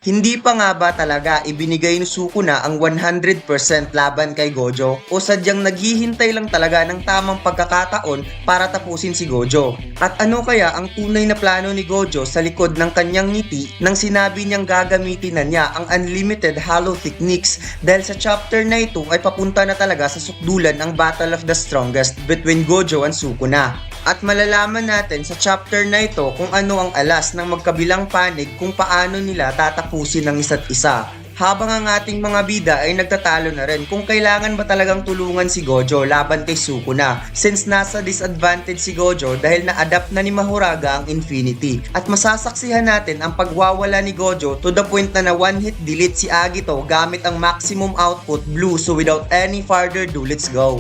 Hindi pa nga ba talaga ibinigay ni Sukuna ang 100% laban kay Gojo o sadyang naghihintay lang talaga ng tamang pagkakataon para tapusin si Gojo? At ano kaya ang tunay na plano ni Gojo sa likod ng kanyang ngiti nang sinabi niyang gagamitin na niya ang Unlimited Hollow Techniques dahil sa chapter na ito ay papunta na talaga sa sukdulan ang Battle of the Strongest between Gojo and Sukuna. At malalaman natin sa chapter na ito kung ano ang alas ng magkabilang panig kung paano nila tatapusin ng isa't isa. Habang ang ating mga bida ay nagtatalo na rin kung kailangan ba talagang tulungan si Gojo laban kay Sukuna since nasa disadvantage si Gojo dahil na-adapt na ni Mahoraga ang Infinity. At masasaksihan natin ang pagwawala ni Gojo to the point na one hit delete si Agito gamit ang maximum output blue, so without any further ado, let's go!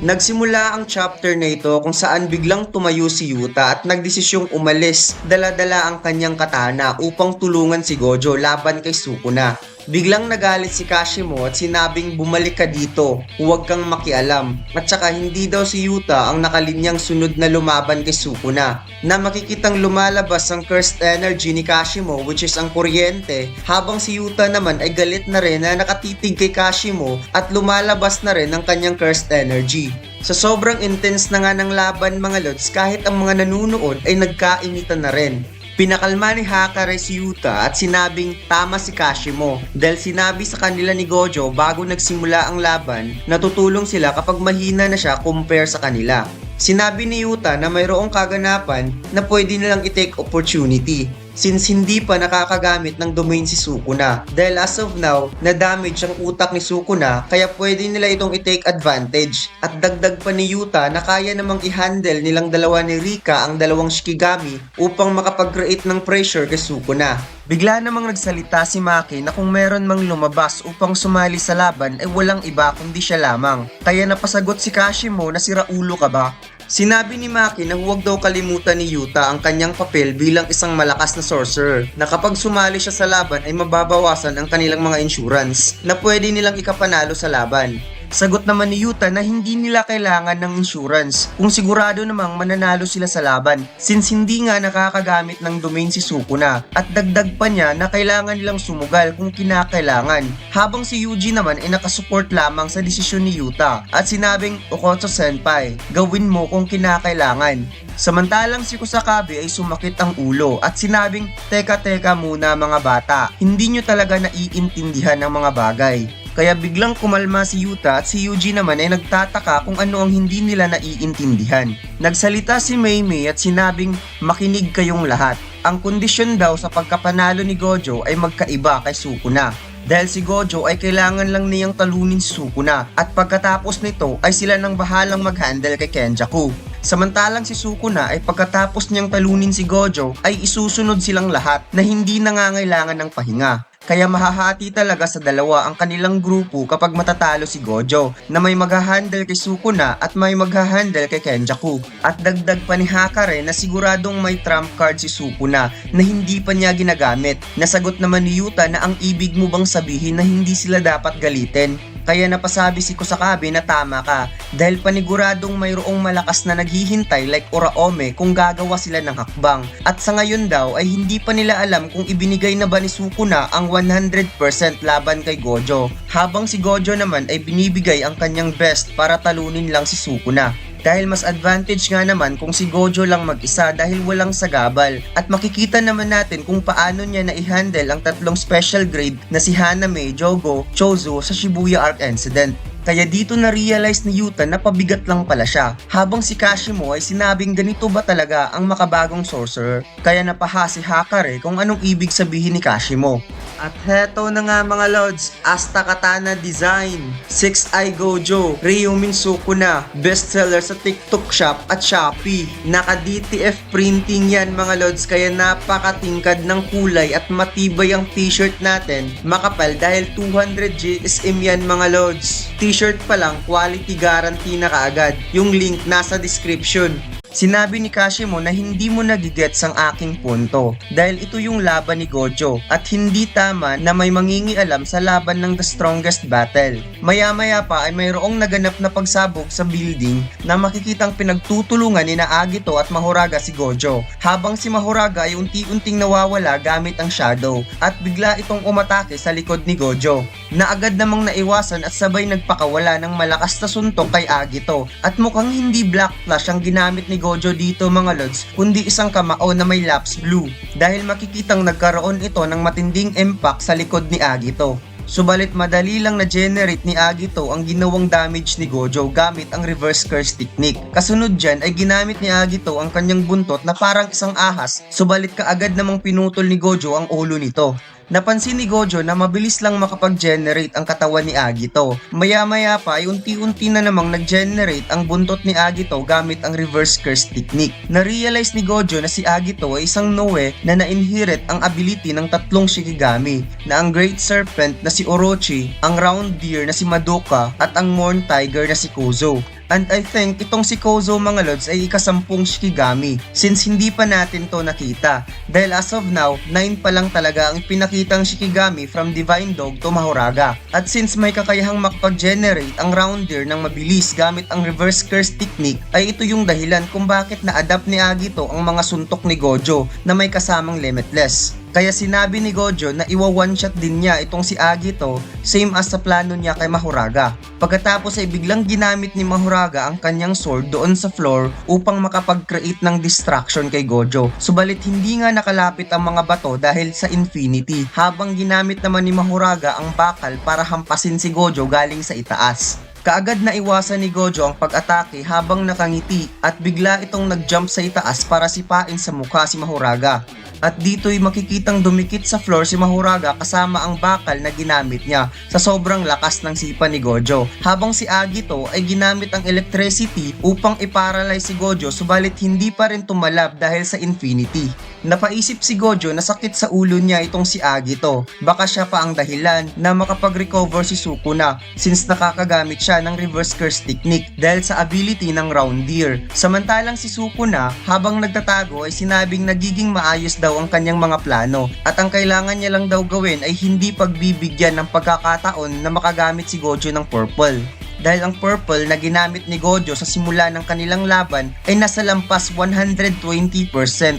Nagsimula ang chapter na ito kung saan biglang tumayo si Yuta at nagdesisyong umalis, dala-dala ang kanyang katana upang tulungan si Gojo laban kay Sukuna. Biglang nagalit si Kashimo at sinabing bumalik ka dito, huwag kang makialam. At saka hindi daw si Yuta ang nakalinyang sunod na lumaban kay Sukuna. Na makikitang lumalabas ang cursed energy ni Kashimo which is ang kuryente, habang si Yuta naman ay galit na rin na nakatitig kay Kashimo at lumalabas na rin ang kanyang cursed energy. Sa sobrang intense na nga ng laban mga lods, kahit ang mga nanunood ay nagkainitan na rin. Pinakalma ni Hakare si Yuta at sinabing tama si Kashimo dahil sinabi sa kanila ni Gojo bago nagsimula ang laban na tutulong sila kapag mahina na siya compare sa kanila. Sinabi ni Yuta na mayroong kaganapan na pwede nilang i-take opportunity since hindi pa nakakagamit ng domain si Sukuna dahil as of now, na-damage ang utak ni Sukuna kaya pwede nila itong i-take advantage. At dagdag pa ni Yuta na kaya namang i-handle nilang dalawa ni Rika ang dalawang Shikigami upang makapag-create ng pressure kay Sukuna. Bigla namang nagsalita si Maki na kung meron mang lumabas upang sumali sa laban ay walang iba kundi siya lamang. Kaya napasagot si Kashimo na sira ulo ka ba? Sinabi ni Maki na huwag daw kalimutan ni Yuta ang kanyang papel bilang isang malakas na sorcerer na kapag sumali siya sa laban ay mababawasan ang kanilang mga insurance na pwede nilang ikapanalo sa laban. Sagot naman ni Yuta na hindi nila kailangan ng insurance kung sigurado namang mananalo sila sa laban since hindi nga nakakagamit ng domain si Sukuna at dagdag pa niya na kailangan nilang sumugal kung kinakailangan habang si Yuji naman ay nakasupport lamang sa desisyon ni Yuta at sinabing Okotsu Senpai, gawin mo kung kinakailangan. Samantalang si Kusakabe ay sumakit ang ulo at sinabing teka muna mga bata, hindi nyo talaga naiintindihan ng mga bagay. Kaya biglang kumalma si Yuta at si Yuji naman ay nagtataka kung ano ang hindi nila naiintindihan. Nagsalita si Meimei at sinabing makinig kayong lahat. Ang kondisyon daw sa pagkapanalo ni Gojo ay magkaiba kay Sukuna. Dahil si Gojo ay kailangan lang niyang talunin si Sukuna at pagkatapos nito ay sila nang bahalang mag-handle kay Kenjaku. Samantalang si Sukuna ay pagkatapos niyang talunin si Gojo ay isusunod silang lahat na hindi nangangailangan ng pahinga. Kaya mahahati talaga sa dalawa ang kanilang grupo kapag matatalo si Gojo na may maghahandle kay Sukuna at may maghahandle kay Kenjaku. At dagdag pa ni Hakare na siguradong may trump card si Sukuna na hindi pa niya ginagamit. Nasagot naman ni Yuta na ang ibig mo bang sabihin na hindi sila dapat galitin? Kaya napasabi si Kusakabe na tama ka dahil paniguradong mayroong malakas na naghihintay like Uraome kung gagawa sila ng hakbang. At sa ngayon daw ay hindi pa nila alam kung ibinigay na ba ni Sukuna ang 100% laban kay Gojo. Habang si Gojo naman ay binibigay ang kanyang best para talunin lang si Sukuna. Dahil mas advantage nga naman kung si Gojo lang mag-isa dahil walang sagabal. At makikita naman natin kung paano niya na-i-handle ang tatlong special grade na si Haname, Jogo, Chozo sa Shibuya Arc Incident. Kaya dito na-realize ni Yuta na pabigat lang pala siya. Habang si Kashimo ay sinabing ganito ba talaga ang makabagong sorcerer. Kaya napaha si Hakare kung anong ibig sabihin ni Kashimo. At heto na nga mga lods, Asta Katana Design, 6-Eye Gojo, Ryumin Sukuna, bestseller sa TikTok Shop at Shopee. Naka DTF printing yan mga lods kaya napakatingkad ng kulay at matibay ang t-shirt natin. Makapal dahil 200 GSM yan mga lods. T-shirt pa lang, quality guarantee na kaagad. Yung link nasa description. Sinabi ni Kashimo na hindi mo nagigets ang aking punto dahil ito yung laban ni Gojo at hindi tama na may mangingialam sa laban ng The Strongest Battle. Maya-maya pa ay mayroong naganap na pagsabog sa building na makikitang pinagtutulungan ni Agito at Mahoraga si Gojo habang si Mahoraga ay unti-unting nawawala gamit ang shadow at bigla itong umatake sa likod ni Gojo na agad namang naiwasan at sabay nagpakawala ng malakas na suntok kay Agito at mukhang hindi Black Flash ang ginamit ni Gojo dito mga lods kundi isang kamao na may lapse blue dahil makikitang nagkaroon ito ng matinding impact sa likod ni Agito. Subalit madali lang na-generate ni Agito ang ginawang damage ni Gojo gamit ang reverse curse technique. Kasunod dyan ay ginamit ni Agito ang kanyang buntot na parang isang ahas subalit kaagad namang pinutol ni Gojo ang ulo nito. Napansin ni Gojo na mabilis lang makapag-generate ang katawan ni Agito. Maya-maya pa ay unti-unti na namang nag-generate ang buntot ni Agito gamit ang reverse curse technique. Na-realize ni Gojo na si Agito ay isang Noe na na-inherit ang ability ng tatlong Shikigami na ang Great Serpent na si Orochi, ang Round Deer na si Madoka at ang Morn Tiger na si Kozo. And I think itong si Kozo mga lods ay ikasampung Shikigami since hindi pa natin to nakita. Dahil as of now, 9 pa lang talaga ang pinakitang Shikigami from Divine Dog to Mahoraga. At since may kakayahang makapag-generate ang Round Deer ng mabilis gamit ang reverse curse technique, ay ito yung dahilan kung bakit na-adapt ni Agito ang mga suntok ni Gojo na may kasamang limitless. Kaya sinabi ni Gojo na iwa-one-shot din niya itong si Agito same as sa plano niya kay Mahoraga. Pagkatapos ay biglang ginamit ni Mahoraga ang kanyang sword doon sa floor upang makapag-create ng distraction kay Gojo. Subalit hindi nga nakalapit ang mga bato dahil sa infinity habang ginamit naman ni Mahoraga ang bakal para hampasin si Gojo galing sa itaas. Kaagad na iwasan ni Gojo ang pag-atake habang nakangiti at bigla itong nag-jump sa itaas para sipain sa mukha si Mahoraga. At dito'y makikitang dumikit sa floor si Mahoraga kasama ang bakal na ginamit niya sa sobrang lakas ng sipa ni Gojo. Habang si Agito ay ginamit ang electricity upang iparalyze si Gojo subalit hindi pa rin tumalab dahil sa infinity. Napaisip si Gojo na sakit sa ulo niya itong si Agito. Baka siya pa ang dahilan na makapag-recover si Sukuna since nakakagamit siya ng reverse curse technique dahil sa ability ng Round Deer. Samantalang si Sukuna habang nagtatago ay sinabing nagiging maayos daw ang kanyang mga plano at ang kailangan niya lang daw gawin ay hindi pagbibigyan ng pagkakataon na makagamit si Gojo ng purple. Dahil ang purple na ginamit ni Gojo sa simula ng kanilang laban ay nasa lampas 120%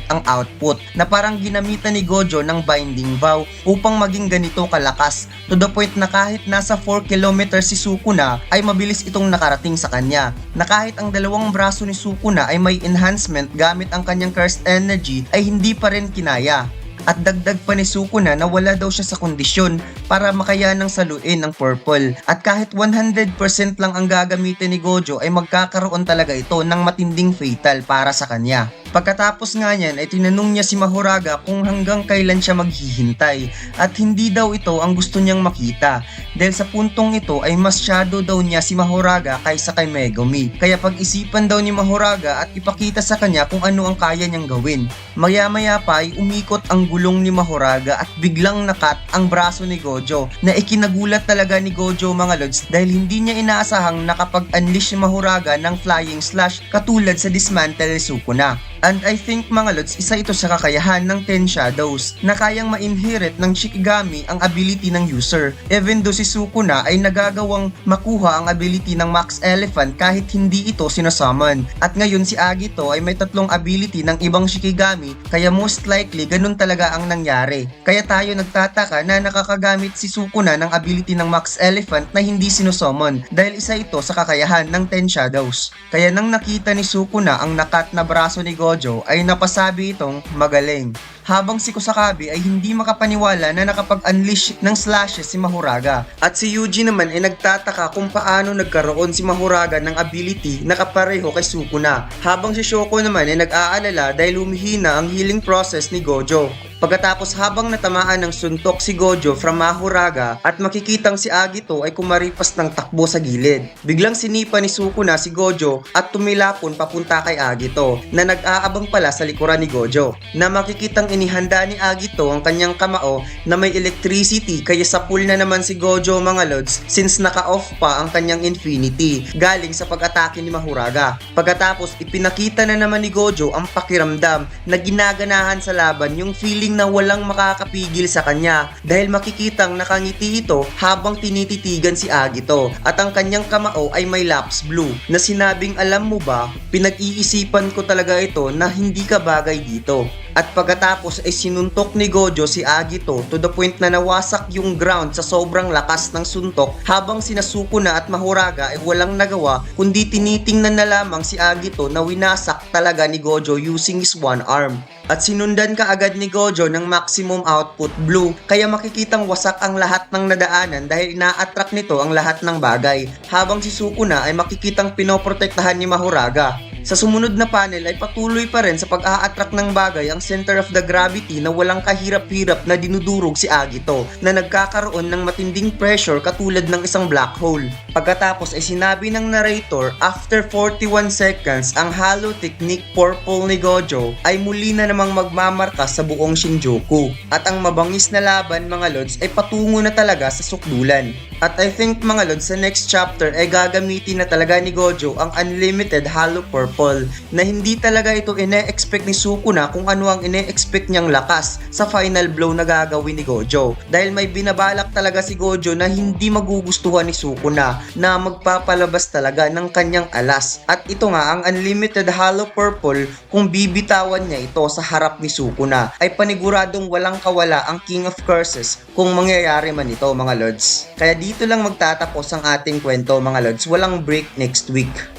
ang output na parang ginamitan ni Gojo ng binding vow upang maging ganito kalakas to the point na kahit nasa 4 km si Sukuna ay mabilis itong nakarating sa kanya na kahit ang dalawang braso ni Sukuna ay may enhancement gamit ang kanyang cursed energy ay hindi pa rin kinaya. At dagdag pa ni Sukuna na wala daw siya sa kondisyon para makayanang saluin ang purple. At kahit 100% lang ang gagamitin ni Gojo ay magkakaroon talaga ito ng matinding fatal para sa kanya. Pagkatapos nga niyan ay tinanong niya si Mahoraga kung hanggang kailan siya maghihintay at hindi daw ito ang gusto niyang makita dahil sa puntong ito ay mas shadow daw niya si Mahoraga kaysa kay Megumi. Kaya pag-isipan daw ni Mahoraga at ipakita sa kanya kung ano ang kaya niyang gawin. Maya-maya pa ay umikot ang gulong ni Mahoraga at biglang nakat ang braso ni Gojo na ikinagulat talaga ni Gojo mga lods dahil hindi niya inaasahang nakapag-unleash si Mahoraga ng flying slash katulad sa dismantle ni Sukuna. And I think mga lods, isa ito sa kakayahan ng 10 Shadows na kayang ma-inherit ng Shikigami ang ability ng user. Even though si Sukuna ay nagagawang makuha ang ability ng Max Elephant kahit hindi ito sinasummon. At ngayon si Agito ay may tatlong ability ng ibang Shikigami kaya most likely ganun talaga ang nangyari. Kaya tayo nagtataka na nakakagamit si Sukuna ng ability ng Max Elephant na hindi sinasummon dahil isa ito sa kakayahan ng 10 Shadows. Kaya nang nakita ni Sukuna ang nakat na braso ni Gojo ay napasabi itong magaling. Habang si Kusakabe ay hindi makapaniwala na nakapag-unleash ng slashes si Mahoraga. At si Yuji naman ay nagtataka kung paano nagkaroon si Mahoraga ng ability na kapareho kay Sukuna. Habang si Shoko naman ay nag-aalala dahil humihina ang healing process ni Gojo. Pagkatapos habang natamaan ng suntok si Gojo from Mahuraga at makikitang si Agito ay kumaripas ng takbo sa gilid. Biglang sinipa ni Sukuna si Gojo at tumilapon papunta kay Agito na nag-aabang pala sa likuran ni Gojo. Na makikitang inihanda ni Agito ang kanyang kamao na may electricity kaya sa pool na naman si Gojo mga lods since naka-off pa ang kanyang infinity galing sa pag-atake ni Mahuraga. Pagkatapos ipinakita na naman ni Gojo ang pakiramdam na ginaganahan sa laban yung feeling na walang makakapigil sa kanya dahil makikitang nakangiti ito habang tinititigan si Agito at ang kanyang kamao ay may lapse blue na sinabing alam mo ba, pinag-iisipan ko talaga ito na hindi ka bagay dito. At pagkatapos ay sinuntok ni Gojo si Agito to the point na nawasak yung ground sa sobrang lakas ng suntok habang si Sukuna at Mahuraga ay walang nagawa kundi tinitingnan na lamang si Agito na winasak talaga ni Gojo using his one arm. At sinundan ka agad ni Gojo ng maximum output blue kaya makikitang wasak ang lahat ng nadaanan dahil ina-attract nito ang lahat ng bagay habang si Sukuna ay makikitang pinoprotektahan ni Mahuraga. Sa sumunod na panel ay patuloy pa rin sa pag-a-attract ng bagay ang center of the gravity na walang kahirap-hirap na dinudurog si Agito na nagkakaroon ng matinding pressure katulad ng isang black hole. Pagkatapos ay sinabi ng narrator after 41 seconds ang Halo Technique Purple ni Gojo ay muli na namang magmamarka sa buong Shinjuku. At ang mabangis na laban mga lods ay patungo na talaga sa sukdulan. At I think mga lods sa next chapter ay gagamitin na talaga ni Gojo ang Unlimited Halo Purple na hindi talaga ito ine-expect ni Sukuna kung ano ang ine-expect niyang lakas sa final blow na gagawin ni Gojo. Dahil may binabalak talaga si Gojo na hindi magugustuhan ni Sukuna na magpapalabas talaga ng kanyang alas. At ito nga ang Unlimited Halo Purple kung bibitawan niya ito sa harap ni Sukuna ay paniguradong walang kawala ang King of Curses kung mangyayari man ito mga lods. Kaya dito lang magtatapos ang ating kwento mga lods, walang break next week.